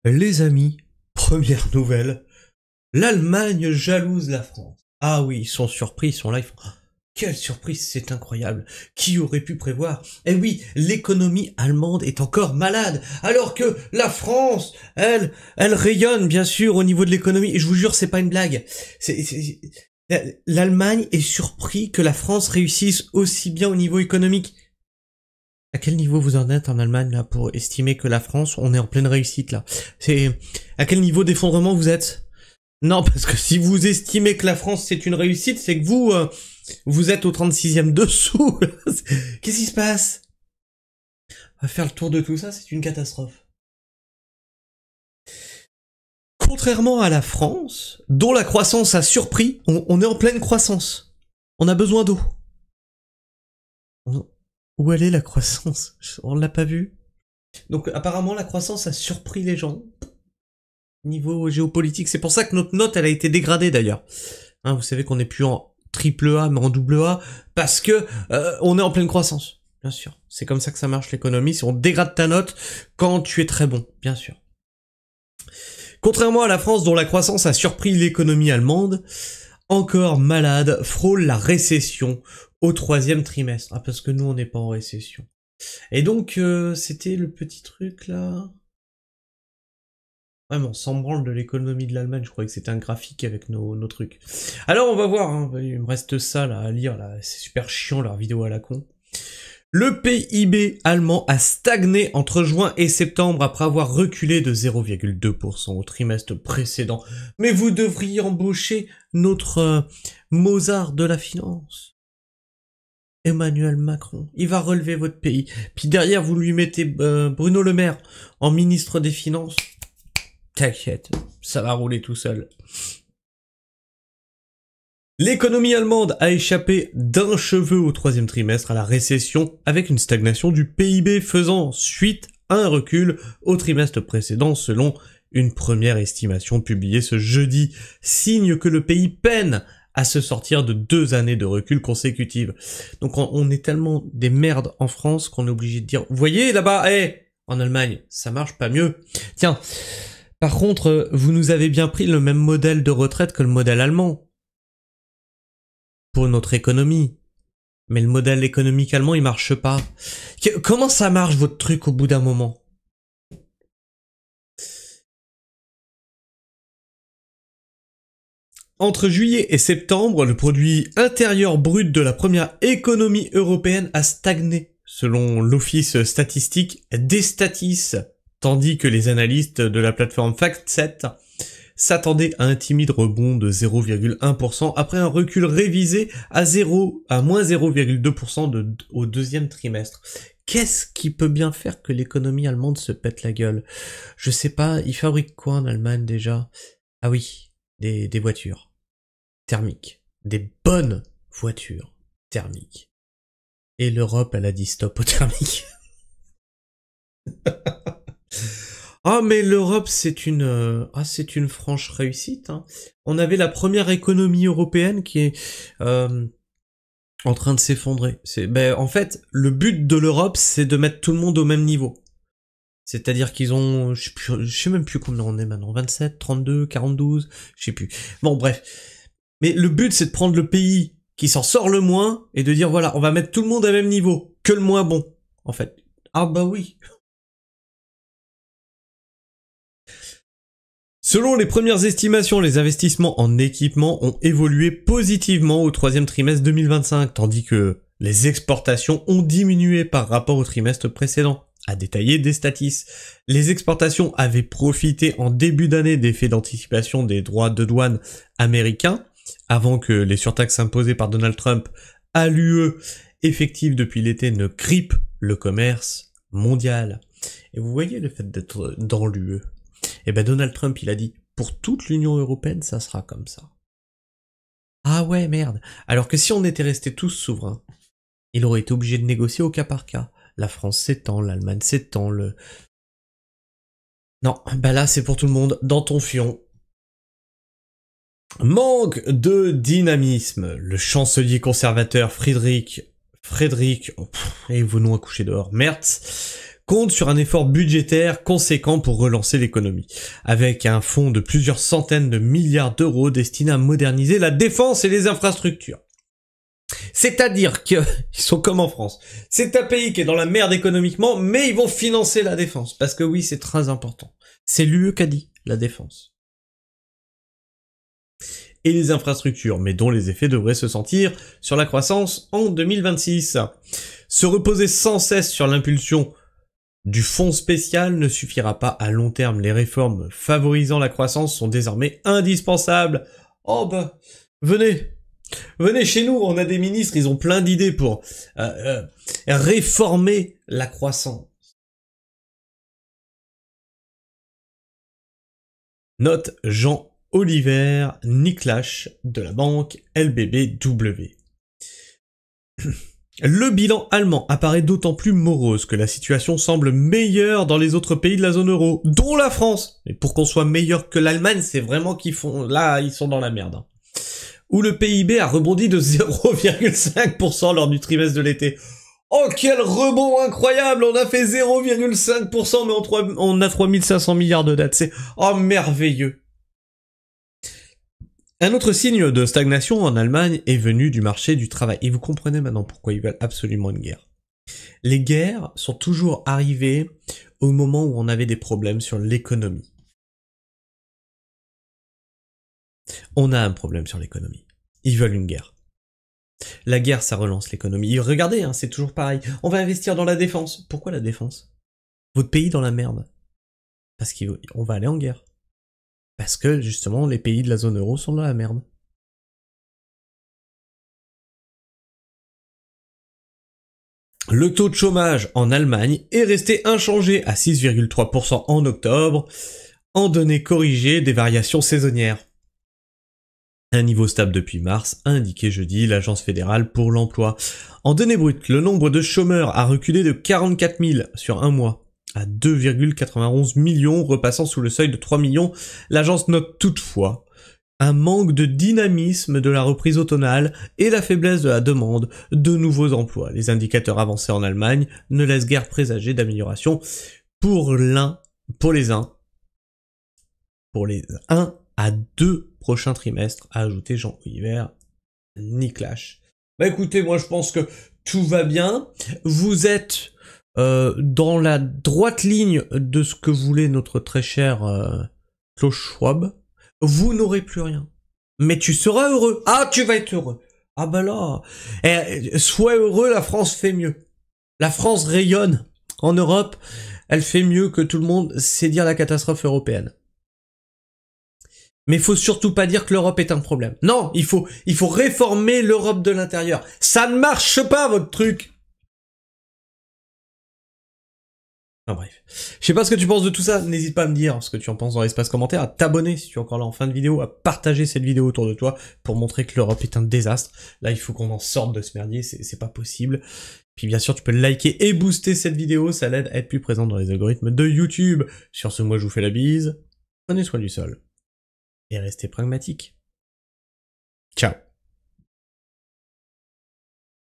Les amis, première nouvelle, l'Allemagne jalouse la France. Ah oui, ils sont surpris, ils sont là, ils font « Quelle surprise, c'est incroyable. Qui aurait pu prévoir ?» Eh oui, l'économie allemande est encore malade, alors que la France, elle rayonne bien sûr au niveau de l'économie. Et je vous jure, c'est pas une blague. L'Allemagne est surpris que la France réussisse aussi bien au niveau économique. À quel niveau vous en êtes en Allemagne là pour estimer que la France, on est en pleine réussite là? C'est à quel niveau d'effondrement vous êtes? Non, parce que si vous estimez que la France c'est une réussite, c'est que vous vous êtes au 36e dessous. Qu'est-ce qui se passe? On va faire le tour de tout ça, c'est une catastrophe. Contrairement à la France, dont la croissance a surpris, on est en pleine croissance. On a besoin d'eau. Où elle est la croissance? On l'a pas vue. Donc apparemment la croissance a surpris les gens. Niveau géopolitique, c'est pour ça que notre note elle a été dégradée d'ailleurs. Hein, vous savez qu'on n'est plus en triple A mais en double A parce que on est en pleine croissance. Bien sûr, c'est comme ça que ça marche l'économie. Si on dégrade ta note quand tu es très bon, bien sûr. Contrairement à la France dont la croissance a surpris l'économie allemande, encore malade, frôle la récession au 3e trimestre. Ah, parce que nous, on n'est pas en récession. Et donc, c'était le petit truc, là. Vraiment, sans branle de l'économie de l'Allemagne, je croyais que c'était un graphique avec nos trucs. Alors, on va voir, hein. Il me reste ça, là, à lire, là. C'est super chiant, leur vidéo à la con. Le PIB allemand a stagné entre juin et septembre après avoir reculé de 0,2% au trimestre précédent. Mais vous devriez embaucher notre Mozart de la finance. Emmanuel Macron, il va relever votre pays. Puis derrière, vous lui mettez Bruno Le Maire en ministre des Finances. T'inquiète, ça va rouler tout seul. L'économie allemande a échappé d'un cheveu au 3e trimestre à la récession avec une stagnation du PIB faisant suite à un recul au trimestre précédent selon une première estimation publiée ce jeudi, signe que le pays peine à se sortir de 2 années de recul consécutives. Donc on est tellement des merdes en France qu'on est obligé de dire « Vous voyez là-bas, en Allemagne, ça marche pas mieux. Tiens, par contre, vous nous avez bien pris le même modèle de retraite que le modèle allemand. Pour notre économie. Mais le modèle économique allemand, il marche pas. Comment ça marche votre truc au bout d'un moment? Entre juillet et septembre, le produit intérieur brut de la première économie européenne a stagné, selon l'office statistique Destatis, tandis que les analystes de la plateforme FactSet s'attendaient à un timide rebond de 0,1% après un recul révisé à moins 0,2% au 2e trimestre. Qu'est-ce qui peut bien faire que l'économie allemande se pète la gueule? Je sais pas, ils fabriquent quoi en Allemagne déjà? Ah oui, des voitures thermiques. Des bonnes voitures thermiques. Et l'Europe, elle a dit stop au thermique. Ah mais l'Europe c'est une franche réussite. Hein. On avait la première économie européenne qui est en train de s'effondrer. En fait le but de l'Europe c'est de mettre tout le monde au même niveau. C'est-à-dire qu'ils ont je sais même plus combien on est maintenant, 27, 32, 42, je sais plus. Bon bref. Mais le but c'est de prendre le pays qui s'en sort le moins et de dire voilà on va mettre tout le monde au même niveau que le moins bon en fait. Ah bah oui. Selon les premières estimations, les investissements en équipement ont évolué positivement au 3e trimestre 2025, tandis que les exportations ont diminué par rapport au trimestre précédent, a détaillé Destatis. Les exportations avaient profité en début d'année d'effets d'anticipation des droits de douane américains, avant que les surtaxes imposées par Donald Trump à l'UE, effectives depuis l'été, ne grippent le commerce mondial. Et vous voyez le fait d'être dans l'UE. Et ben Donald Trump, il a dit, pour toute l'Union Européenne, ça sera comme ça. Ah ouais, merde. Alors que si on était restés tous souverains, il aurait été obligé de négocier au cas par cas. La France s'étend, l'Allemagne s'étend, Non, bah là c'est pour tout le monde, dans ton fion. Manque de dynamisme. Le chancelier conservateur Friedrich, et vos noms à coucher dehors, Merz, compte sur un effort budgétaire conséquent pour relancer l'économie, avec un fonds de plusieurs centaines de milliards d'euros destiné à moderniser la défense et les infrastructures. C'est-à-dire qu'ils sont comme en France. C'est un pays qui est dans la merde économiquement, mais ils vont financer la défense. Parce que oui, c'est très important. C'est l'UE qui a dit, la défense. Et les infrastructures, mais dont les effets devraient se sentir sur la croissance en 2026. Se reposer sans cesse sur l'impulsion du fonds spécial ne suffira pas à long terme. Les réformes favorisant la croissance sont désormais indispensables. Oh bah, venez chez nous, on a des ministres, ils ont plein d'idées pour réformer la croissance. Note Jean Oliver Niklash de la banque LBBW. Le bilan allemand apparaît d'autant plus morose que la situation semble meilleure dans les autres pays de la zone euro, dont la France. Et pour qu'on soit meilleur que l'Allemagne, c'est vraiment qu'ils font... Là, ils sont dans la merde. Où le PIB a rebondi de 0,5% lors du trimestre de l'été. Oh, quel rebond incroyable! On a fait 0,5%, mais on a 3500 milliards de dettes. C'est... Oh, merveilleux! Un autre signe de stagnation en Allemagne est venu du marché du travail. Et vous comprenez maintenant pourquoi ils veulent absolument une guerre. Les guerres sont toujours arrivées au moment où on avait des problèmes sur l'économie. On a un problème sur l'économie. Ils veulent une guerre. La guerre, ça relance l'économie. Regardez, hein, c'est toujours pareil. On va investir dans la défense. Pourquoi la défense? Votre pays dans la merde. Parce qu'on va aller en guerre. Parce que, justement, les pays de la zone euro sont dans la merde. Le taux de chômage en Allemagne est resté inchangé à 6,3% en octobre, en données corrigées des variations saisonnières. Un niveau stable depuis mars, a indiqué jeudi l'Agence fédérale pour l'emploi. En données brutes, le nombre de chômeurs a reculé de 44 000 sur un mois à 2,91 millions, repassant sous le seuil de 3 millions. L'agence note toutefois un manque de dynamisme de la reprise automnale et la faiblesse de la demande de nouveaux emplois. Les indicateurs avancés en Allemagne ne laissent guère présager d'amélioration pour les 1 à 2 prochains trimestres, a ajouté Jean-Oliver Niklash. Bah écoutez, moi je pense que tout va bien. Vous êtes dans la droite ligne de ce que voulait notre très cher Klaus Schwab. Vous n'aurez plus rien. Mais tu seras heureux. Ah, tu vas être heureux. Ah bah là. Sois heureux, la France fait mieux. La France rayonne en Europe. Elle fait mieux que tout le monde. C'est dire la catastrophe européenne. Mais il faut surtout pas dire que l'Europe est un problème. Non, il faut réformer l'Europe de l'intérieur. Ça ne marche pas, votre truc. Enfin bref. Je sais pas ce que tu penses de tout ça, n'hésite pas à me dire ce que tu en penses dans l'espace commentaire, à t'abonner si tu es encore là en fin de vidéo, à partager cette vidéo autour de toi pour montrer que l'Europe est un désastre. Là, il faut qu'on en sorte de ce merdier, c'est pas possible. Puis bien sûr, tu peux liker et booster cette vidéo, ça l'aide à être plus présent dans les algorithmes de YouTube. Sur ce, moi je vous fais la bise, prenez soin du sol. Et restez pragmatique. Ciao.